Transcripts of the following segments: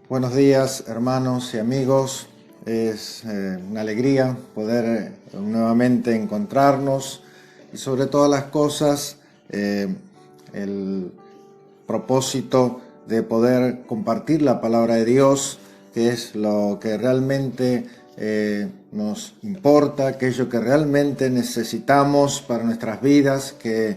Buenos días, hermanos y amigos. Es una alegría poder nuevamente encontrarnos y sobre todas las cosas el propósito de poder compartir la palabra de Dios, que es lo que realmente nos importa, aquello que realmente necesitamos para nuestras vidas, que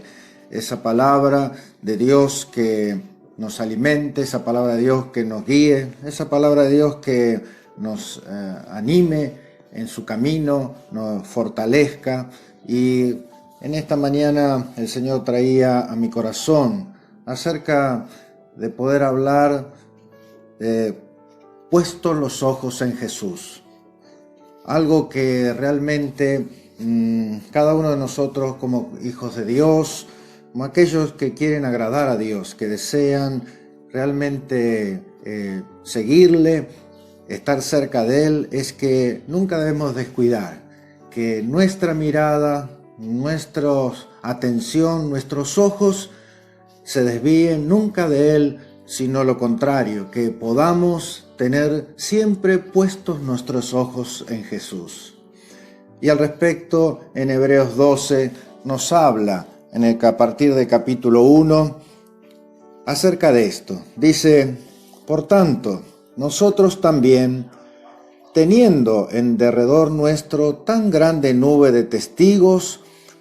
esa palabra de Dios que nos alimente, esa palabra de Dios que nos guíe, esa palabra de Dios que nos anime en su camino, nos fortalezca. Y en esta mañana el Señor traía a mi corazón acerca de poder hablar puestos los ojos en Jesús. Algo que realmente cada uno de nosotros como hijos de Dios, como aquellos que quieren agradar a Dios, que desean realmente seguirle, estar cerca de Él, es que nunca debemos descuidar que nuestra mirada, nuestra atención, nuestros ojos se desvíen nunca de Él, sino lo contrario, que podamos tener siempre puestos nuestros ojos en Jesús. Y al respecto, en Hebreos 12 nos habla, a partir del capítulo 1, acerca de esto. Dice: por tanto, nosotros también, teniendo en derredor nuestro tan grande nube de testigos,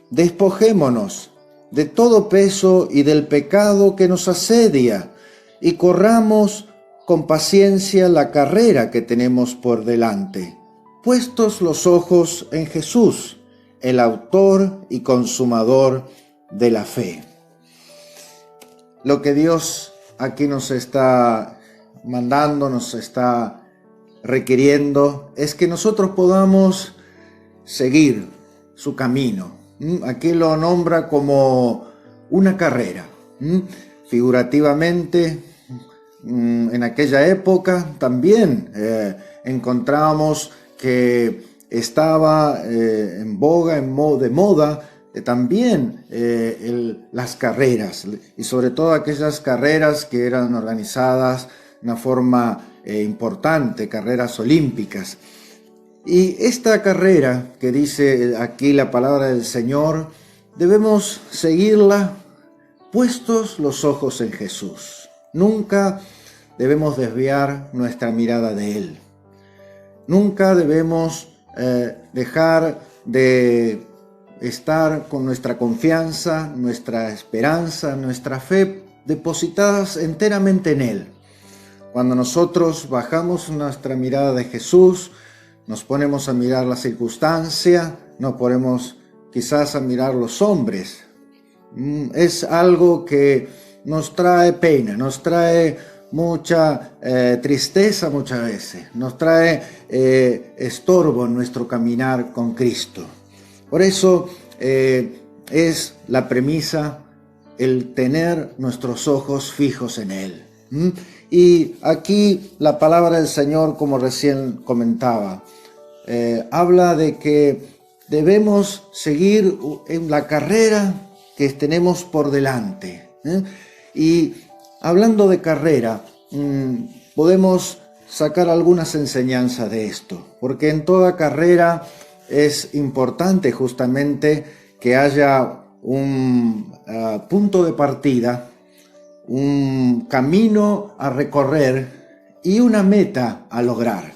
despojémonos de todo peso y del pecado que nos asedia, y corramos con paciencia la carrera que tenemos por delante, puestos los ojos en Jesús, el autor y consumador de la fe. Lo que Dios aquí nos está mandando, nos está requiriendo, es que nosotros podamos seguir su camino. Aquí lo nombra como una carrera. Figurativamente, en aquella época también encontramos que estaba en boga, de moda, también las carreras, y sobre todo aquellas carreras que eran organizadas de una forma importante, carreras olímpicas. Y esta carrera que dice aquí la palabra del Señor, debemos seguirla puestos los ojos en Jesús. Nunca debemos desviar nuestra mirada de Él. Nunca debemos dejar de estar con nuestra confianza, nuestra esperanza, nuestra fe depositadas enteramente en Él. Cuando nosotros bajamos nuestra mirada de Jesús, nos ponemos a mirar la circunstancia, nos ponemos quizás a mirar los hombres. Es algo que nos trae pena, nos trae mucha tristeza muchas veces, nos trae estorbo en nuestro caminar con Cristo. Por eso es la premisa el tener nuestros ojos fijos en Él. Y aquí la palabra del Señor, como recién comentaba, habla de que debemos seguir en la carrera que tenemos por delante. Y hablando de carrera, podemos sacar algunas enseñanzas de esto, porque en toda carrera es importante justamente que haya un punto de partida, un camino a recorrer y una meta a lograr.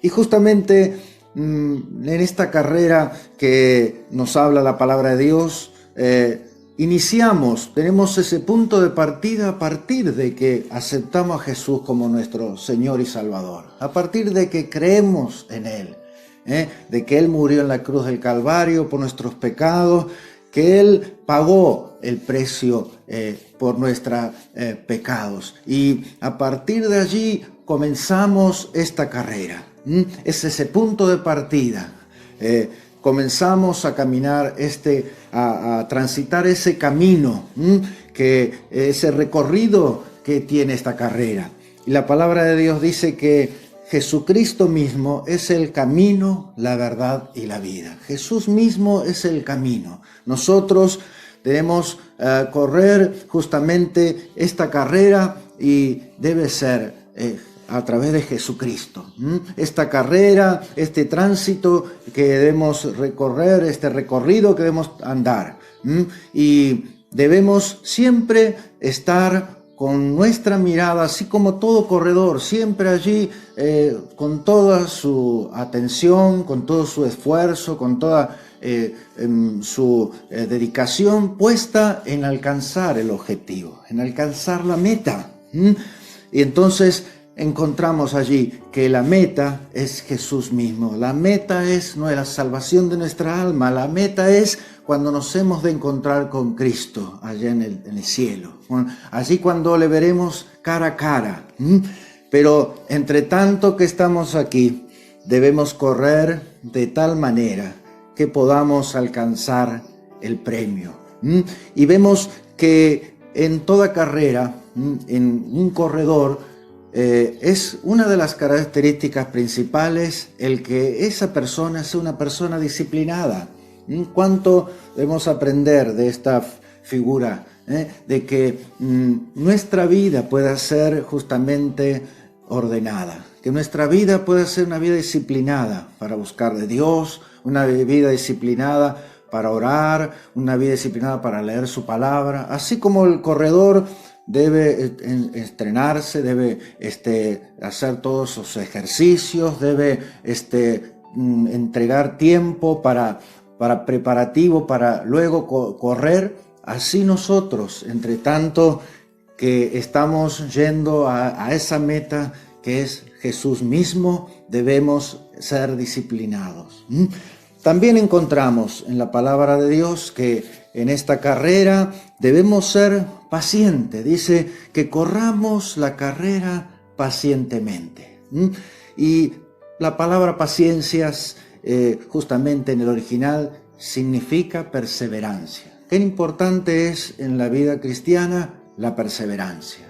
Y justamente en esta carrera que nos habla la palabra de Dios, tenemos ese punto de partida a partir de que aceptamos a Jesús como nuestro Señor y Salvador, a partir de que creemos en Él, de que Él murió en la cruz del Calvario por nuestros pecados, que Él pagó el precio por nuestros pecados. Y a partir de allí comenzamos esta carrera. Es ese punto de partida. Comenzamos a caminar, a transitar ese camino, ese recorrido que tiene esta carrera. Y la palabra de Dios dice que Jesucristo mismo es el camino, la verdad y la vida. Jesús mismo es el camino. Nosotros debemos correr justamente esta carrera y debe ser a través de Jesucristo. Esta carrera, este tránsito que debemos recorrer, este recorrido que debemos andar. Y debemos siempre estar con nuestra mirada, así como todo corredor, siempre allí con toda su atención, con todo su esfuerzo, con toda su dedicación puesta en alcanzar el objetivo, en alcanzar la meta. Y entonces encontramos allí que la meta es Jesús mismo, la meta es la salvación de nuestra alma, la meta es cuando nos hemos de encontrar con Cristo allá en el cielo, allí cuando le veremos cara a cara. Pero entre tanto que estamos aquí, debemos correr de tal manera que podamos alcanzar el premio. Y vemos que en toda carrera, en un corredor, es una de las características principales el que esa persona sea una persona disciplinada. ¿Cuánto debemos aprender de esta figura? De que nuestra vida pueda ser justamente ordenada, que nuestra vida pueda ser una vida disciplinada para buscar de Dios, una vida disciplinada para orar, una vida disciplinada para leer su palabra, así como el corredor debe entrenarse, debe hacer todos sus ejercicios, debe entregar tiempo para preparativo, para luego correr. Así nosotros, entre tanto que estamos yendo a esa meta que es Jesús mismo, debemos ser disciplinados. También encontramos en la palabra de Dios que en esta carrera debemos ser pacientes. Dice que corramos la carrera pacientemente. Y la palabra paciencias, justamente en el original, significa perseverancia. Qué importante es en la vida cristiana la perseverancia.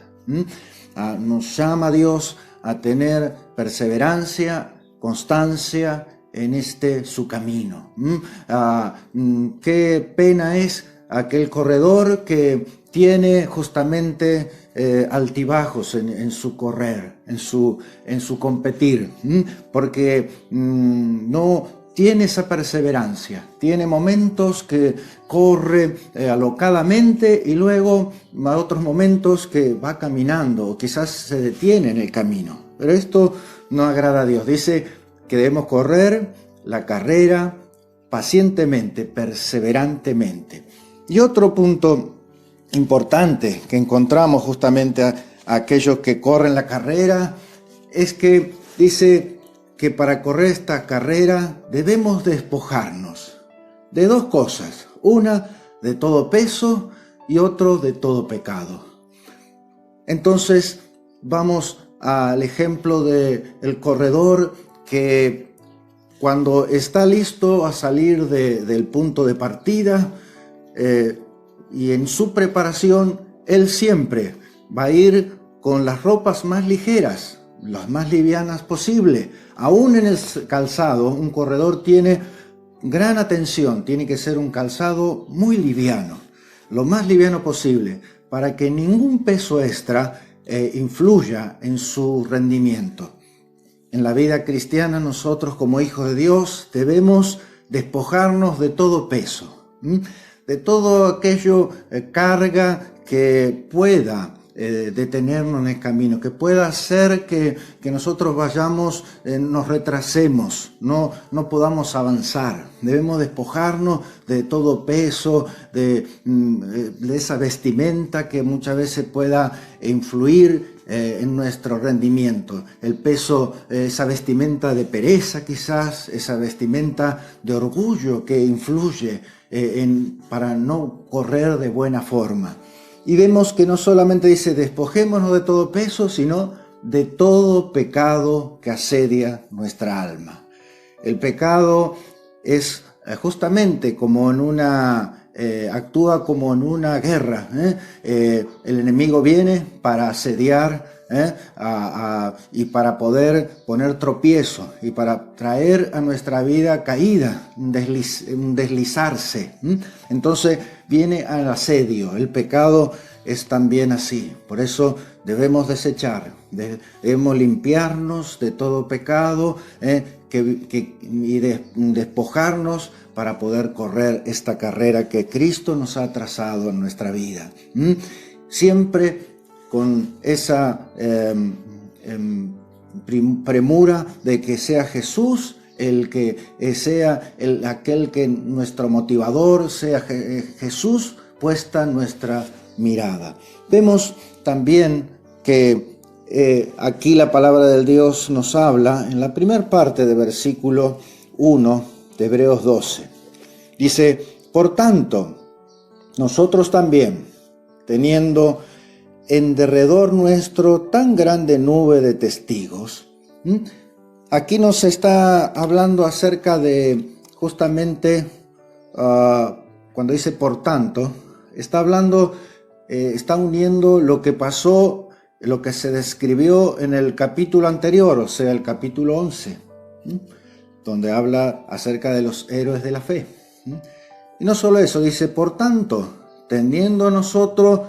Nos llama Dios a tener perseverancia, constancia en su camino. Qué pena es aquel corredor que tiene justamente altibajos en su correr, en su competir, porque no tiene esa perseverancia, tiene momentos que corre alocadamente y luego a otros momentos que va caminando o quizás se detiene en el camino. Pero esto no agrada a Dios. Dice que debemos correr la carrera pacientemente, perseverantemente. Y otro punto importante que encontramos justamente a aquellos que corren la carrera es que dice que para correr esta carrera debemos despojarnos de dos cosas, una de todo peso y otro de todo pecado. Entonces vamos al ejemplo del corredor que cuando está listo a salir del punto de partida y en su preparación, él siempre va a ir con las ropas más ligeras, las más livianas posible. Aún en el calzado, un corredor tiene gran atención, tiene que ser un calzado muy liviano, lo más liviano posible, para que ningún peso extra influya en su rendimiento. En la vida cristiana, nosotros como hijos de Dios debemos despojarnos de todo peso, de todo aquello carga que pueda detenernos en el camino, que pueda hacer que nosotros vayamos, nos retrasemos, no podamos avanzar. Debemos despojarnos de todo peso, de esa vestimenta que muchas veces pueda influir en nuestro rendimiento. El peso, esa vestimenta de pereza quizás, esa vestimenta de orgullo que influye para no correr de buena forma. Y vemos que no solamente dice despojémonos de todo peso, sino de todo pecado que asedia nuestra alma. El pecado es justamente como actúa como en una guerra. El enemigo viene para asediar y para poder poner tropiezo y para traer a nuestra vida caída, un deslizarse. Entonces viene al asedio. El pecado es también así. Por eso debemos desechar Debemos limpiarnos de todo pecado y despojarnos para poder correr esta carrera que Cristo nos ha trazado en nuestra vida. Siempre con esa premura de que sea Jesús el que sea aquel que nuestro motivador, sea Jesús puesta nuestra mirada. Vemos también que aquí la palabra del Dios nos habla en la primera parte del versículo 1 de Hebreos 12. Dice: por tanto, nosotros también, teniendo en derredor nuestro tan grande nube de testigos. Aquí nos está hablando acerca de justamente, cuando dice por tanto, está hablando, está uniendo lo que pasó, lo que se describió en el capítulo anterior, o sea, el capítulo 11, donde habla acerca de los héroes de la fe. Y no solo eso, dice, por tanto, teniendo nosotros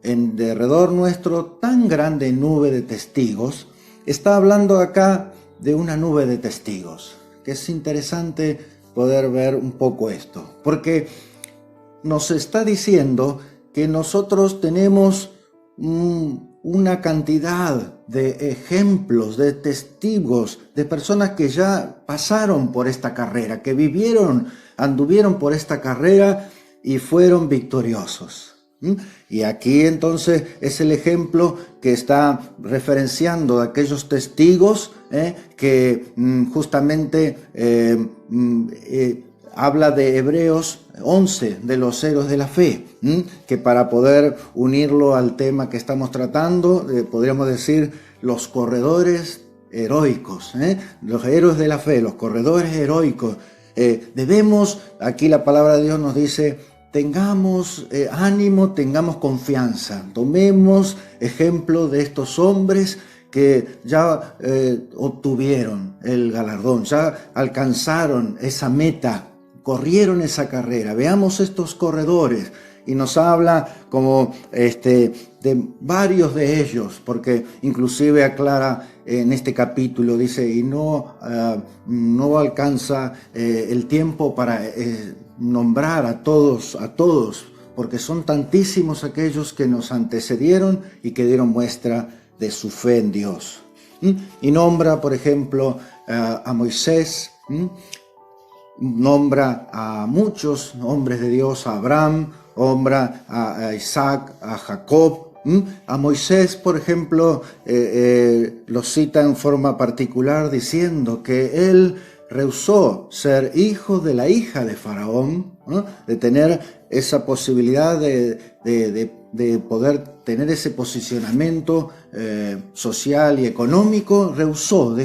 en derredor nuestro tan grande nube de testigos. Está hablando acá de una nube de testigos, que es interesante poder ver un poco esto, porque nos está diciendo que nosotros tenemos una cantidad de ejemplos, de testigos, de personas que ya pasaron por esta carrera, que anduvieron por esta carrera y fueron victoriosos. Y aquí entonces es el ejemplo que está referenciando a aquellos testigos que justamente habla de Hebreos 11, de los héroes de la fe, que para poder unirlo al tema que estamos tratando, podríamos decir los corredores heroicos, los héroes de la fe, los corredores heroicos. Debemos, aquí la palabra de Dios nos dice, tengamos ánimo, tengamos confianza, tomemos ejemplo de estos hombres que ya obtuvieron el galardón, ya alcanzaron esa meta, corrieron esa carrera. Veamos estos corredores y nos habla como de varios de ellos, porque inclusive aclara en este capítulo, dice, y no alcanza el tiempo para nombrar a todos, porque son tantísimos aquellos que nos antecedieron y que dieron muestra de su fe en Dios. Y nombra, por ejemplo, a Moisés, nombra a muchos hombres de Dios, a Abraham, nombra a Isaac, a Jacob. A Moisés, por ejemplo, lo cita en forma particular diciendo que él rehusó ser hijo de la hija de Faraón, ¿no? De tener esa posibilidad de poder tener ese posicionamiento social y económico. Rehusó,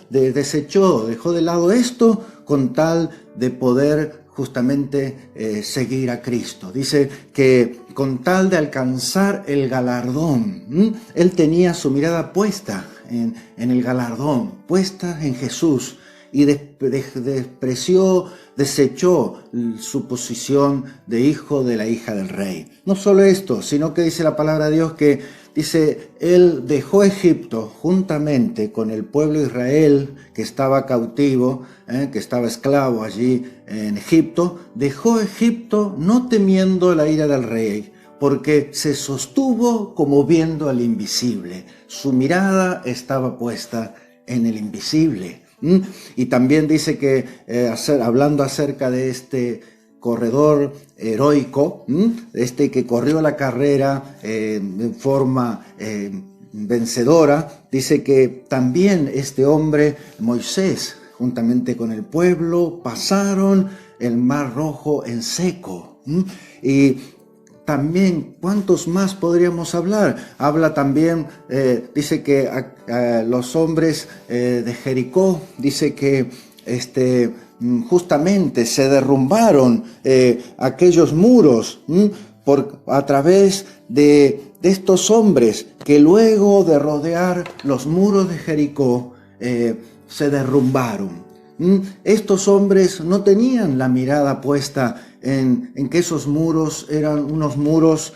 desechó, dejó de lado esto con tal de poder justamente seguir a Cristo. Dice que con tal de alcanzar el galardón, él tenía su mirada puesta en el galardón, puesta en Jesús, y desechó su posición de hijo de la hija del rey. No solo esto, sino que dice la palabra de Dios que dice, él dejó Egipto juntamente con el pueblo de Israel que estaba cautivo, que estaba esclavo allí en Egipto. Dejó Egipto no temiendo la ira del rey, porque se sostuvo como viendo al invisible. Su mirada estaba puesta en el invisible. Y también dice que, hablando acerca de este corredor heroico, que corrió la carrera de forma vencedora, dice que también este hombre, Moisés, juntamente con el pueblo, pasaron el Mar Rojo en seco. Y también, ¿cuántos más podríamos hablar? Habla también, dice que los hombres de Jericó, dice que justamente se derrumbaron aquellos muros a través de estos hombres que luego de rodear los muros de Jericó se derrumbaron. Estos hombres no tenían la mirada puesta en que esos muros eran unos muros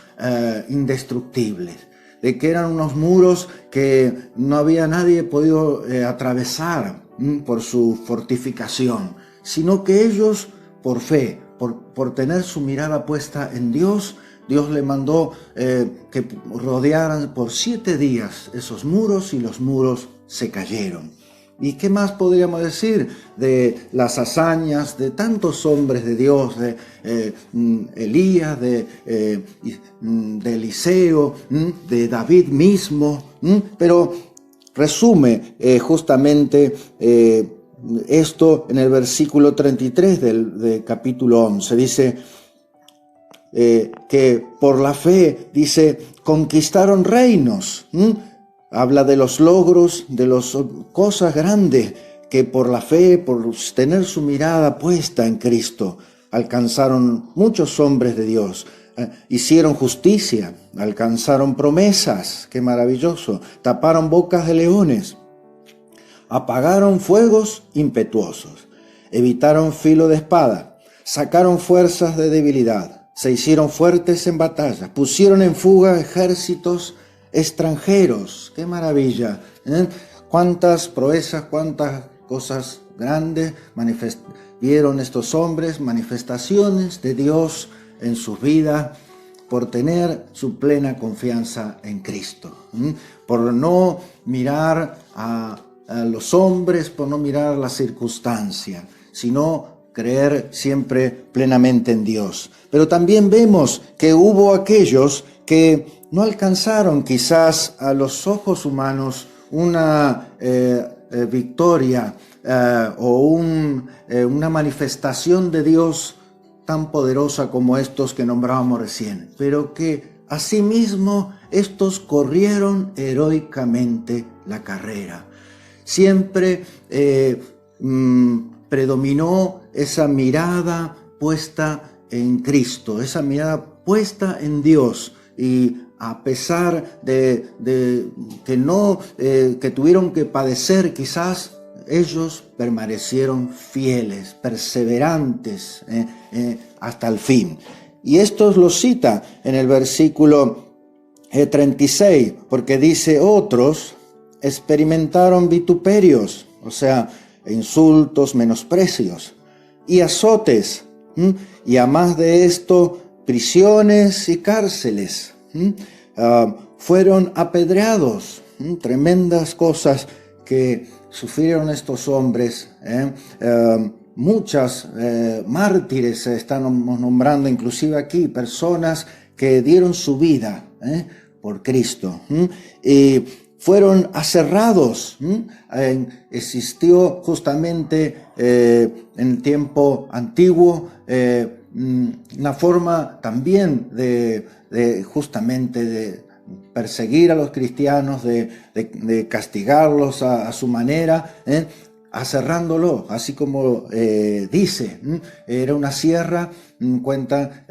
indestructibles. de que eran unos muros que no había nadie podido atravesar por su fortificación, sino que ellos, por fe, por tener su mirada puesta en Dios, Dios le mandó que rodearan por 7 días esos muros y los muros se cayeron. ¿Y qué más podríamos decir de las hazañas de tantos hombres de Dios, de Elías, de Eliseo, de David mismo? Pero resume justamente esto en el versículo 33 del capítulo 11. Dice que por la fe, dice, conquistaron reinos. Habla de los logros, de las cosas grandes que por la fe, por tener su mirada puesta en Cristo, alcanzaron muchos hombres de Dios. Hicieron justicia, alcanzaron promesas, qué maravilloso. Taparon bocas de leones, apagaron fuegos impetuosos, evitaron filo de espada, sacaron fuerzas de debilidad, se hicieron fuertes en batalla, pusieron en fuga ejércitos extranjeros. ¡Qué maravilla! Cuántas proezas, cuántas cosas grandes vieron estos hombres, manifestaciones de Dios en sus vidas por tener su plena confianza en Cristo, por no mirar a los hombres, por no mirar la circunstancia, sino creer siempre plenamente en Dios. Pero también vemos que hubo aquellos que no alcanzaron quizás a los ojos humanos una victoria o una manifestación de Dios tan poderosa como estos que nombrábamos recién, pero que asimismo estos corrieron heroicamente la carrera. Siempre predominó esa mirada puesta en Cristo, esa mirada puesta en Dios, y a pesar de que tuvieron que padecer, quizás ellos permanecieron fieles, perseverantes hasta el fin. Y esto lo cita en el versículo 36, porque dice: otros experimentaron vituperios, o sea, insultos, menosprecios y azotes, y a más de esto, prisiones y cárceles. Fueron apedreados. Tremendas cosas que sufrieron estos hombres. Muchas mártires se están nombrando, inclusive aquí, personas que dieron su vida por Cristo. Y fueron aserrados. Existió justamente en el tiempo antiguo una forma también de perseguir a los cristianos, de castigarlos a su manera, aserrándolo, así como dice. Era una sierra, cuenta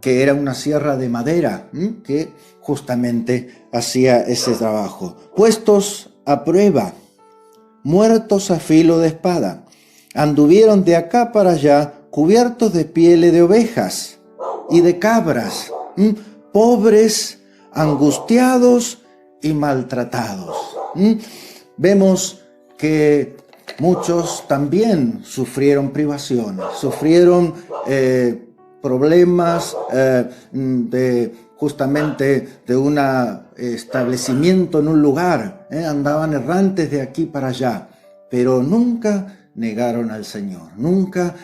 que era una sierra de madera, que justamente hacía ese trabajo. Puestos a prueba, muertos a filo de espada, anduvieron de acá para allá, cubiertos de pieles de ovejas y de cabras, pobres, angustiados y maltratados. Vemos que muchos también sufrieron privaciones, sufrieron problemas justamente de un establecimiento en un lugar, andaban errantes de aquí para allá, pero nunca negaron al Señor, nunca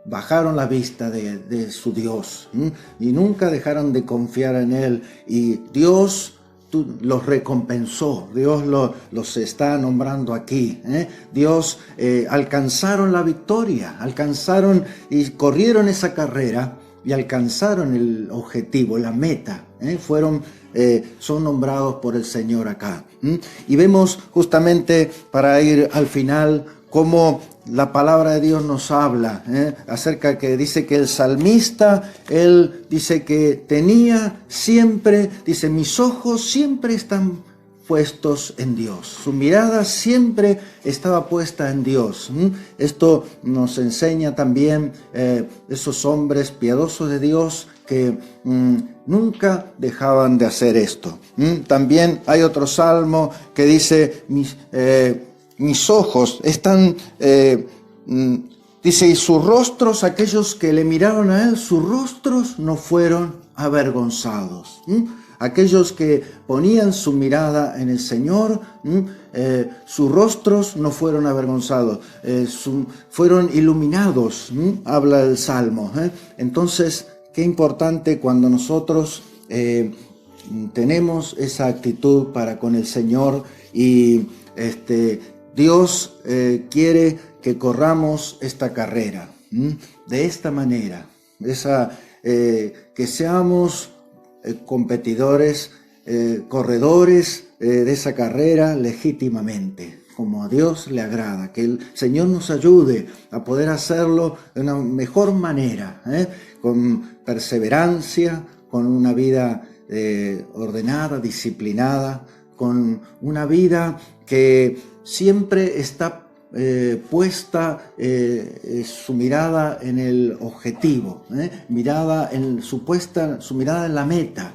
bajaron la vista de su Dios, y nunca dejaron de confiar en Él, y Dios los recompensó. Dios los está nombrando aquí. Dios alcanzaron la victoria, alcanzaron y corrieron esa carrera y alcanzaron el objetivo, la meta. Son nombrados por el Señor acá. Y vemos justamente, para ir al final, cómo la palabra de Dios nos habla acerca que dice que el salmista, él dice que tenía siempre, dice, mis ojos siempre están puestos en Dios. Su mirada siempre estaba puesta en Dios. Esto nos enseña también esos hombres piadosos de Dios que nunca dejaban de hacer esto. También hay otro salmo que dice, mis ojos están... dice, y sus rostros, aquellos que le miraron a él, sus rostros no fueron avergonzados. Aquellos que ponían su mirada en el Señor, sus rostros no fueron avergonzados, fueron iluminados, habla el Salmo. Entonces, qué importante cuando nosotros tenemos esa actitud para con el Señor y Dios quiere que corramos esta carrera de esta manera, que seamos competidores, corredores de esa carrera legítimamente, como a Dios le agrada, que el Señor nos ayude a poder hacerlo de una mejor manera, con perseverancia, con una vida ordenada, disciplinada, con una vida que siempre está puesta su mirada en el objetivo, su mirada en la meta.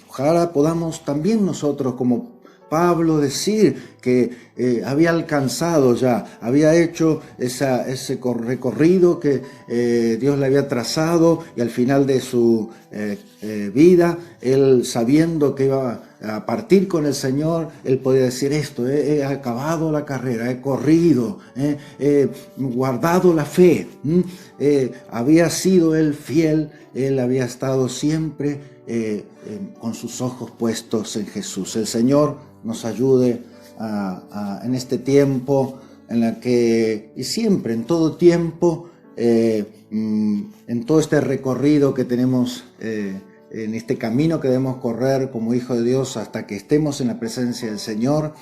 Ojalá podamos también nosotros como Pablo decir que había alcanzado ya, había hecho ese recorrido que Dios le había trazado y al final de su vida, él sabiendo que iba a partir con el Señor, él podía decir esto: he acabado la carrera, he corrido, he guardado la fe. Había sido él fiel, él había estado siempre con sus ojos puestos en Jesús. El Señor nos ayude en este tiempo en la que, y siempre, en todo tiempo, en todo este recorrido que tenemos, en este camino que debemos correr como hijos de Dios hasta que estemos en la presencia del Señor,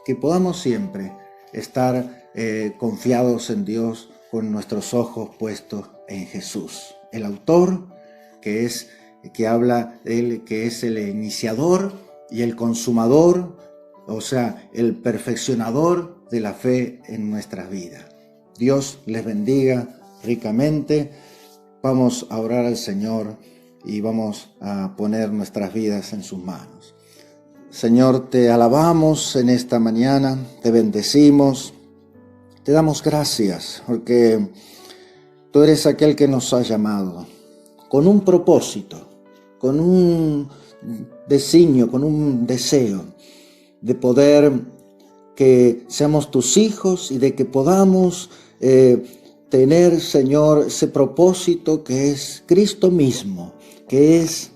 que podamos siempre estar confiados en Dios con nuestros ojos puestos en Jesús, el autor que habla de él, que es el iniciador y el consumador, o sea, el perfeccionador de la fe en nuestras vidas. Dios les bendiga ricamente. Vamos a orar al Señor y vamos a poner nuestras vidas en sus manos. Señor, te alabamos en esta mañana, te bendecimos, te damos gracias porque tú eres aquel que nos ha llamado con un propósito, con un designio, con un deseo de poder que seamos tus hijos y de que podamos tener, Señor, ese propósito que es Cristo mismo, que es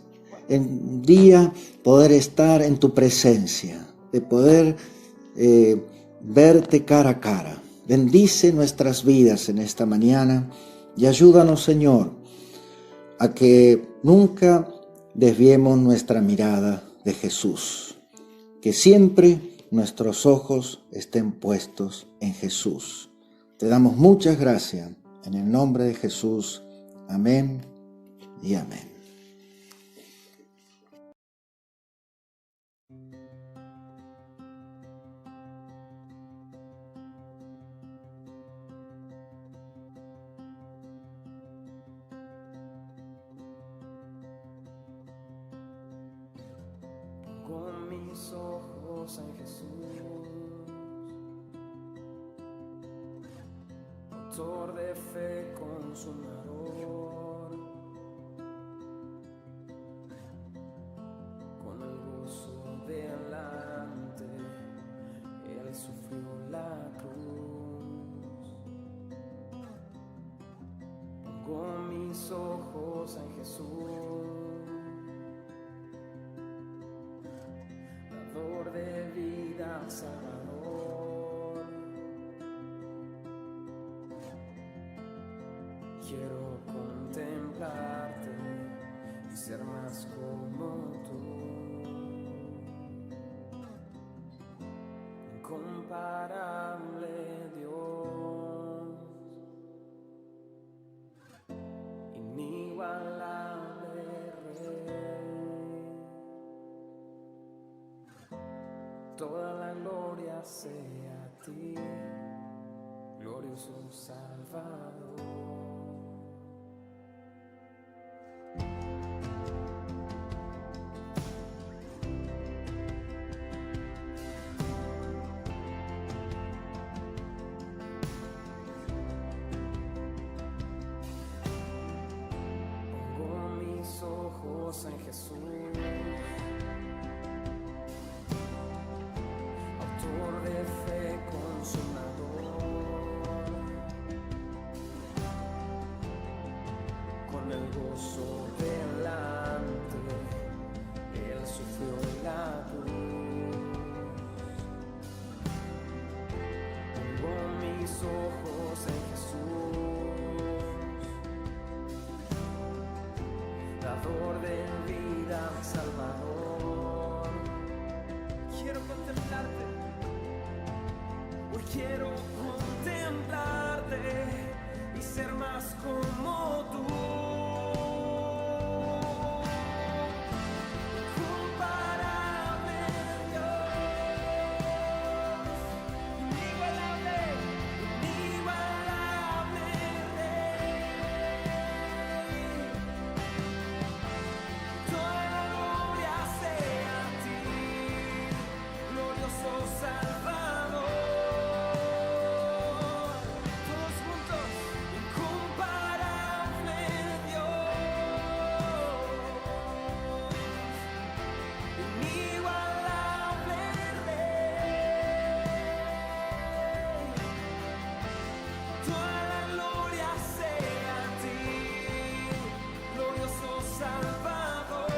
en día poder estar en tu presencia, de poder verte cara a cara. Bendice nuestras vidas en esta mañana y ayúdanos, Señor, a que nunca desviemos nuestra mirada de Jesús, que siempre nuestros ojos estén puestos en Jesús. Te damos muchas gracias en el nombre de Jesús. Amén y amén. Con mis ojos en Jesús, autor de fe, consumador, con el gozo delante, Él sufrió la cruz. Con mis ojos en Jesús, dador de vida, Salvador. Quiero contemplarte y ser más como tú. Incomparable Dios, inigualable Rey. Toda sea a ti, glorioso Salvador. Ojos en Jesús, autor de fe, consumador, con el gozo delante, Él sufrió la cruz. Pongo mis ojos en Jesús, dador de vida, Salvador. Quiero contemplarte, hoy quiero contemplarte y ser más como tú. Incomparable Dios, inigualable, inigualable Rey. Salvador, todos juntos, incomparable Dios, inigualable Rey, toda la gloria sea a ti, glorioso Salvador.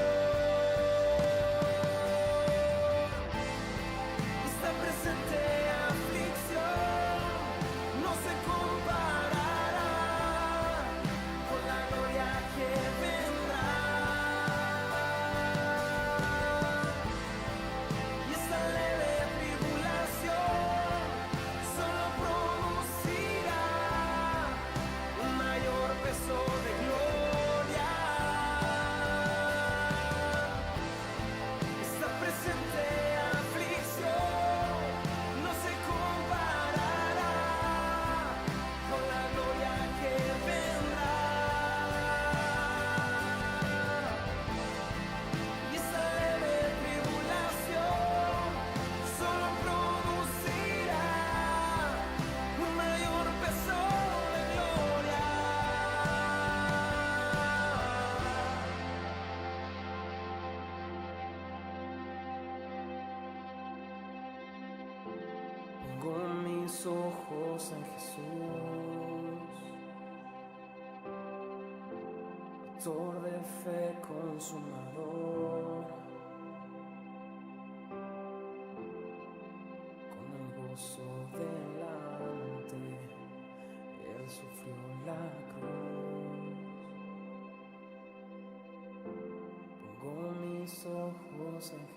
Pongo mis ojos en Jesús, autor de fe, consumador, con el gozo delante, Él sufrió la cruz. Pongo mis ojos en Jesús,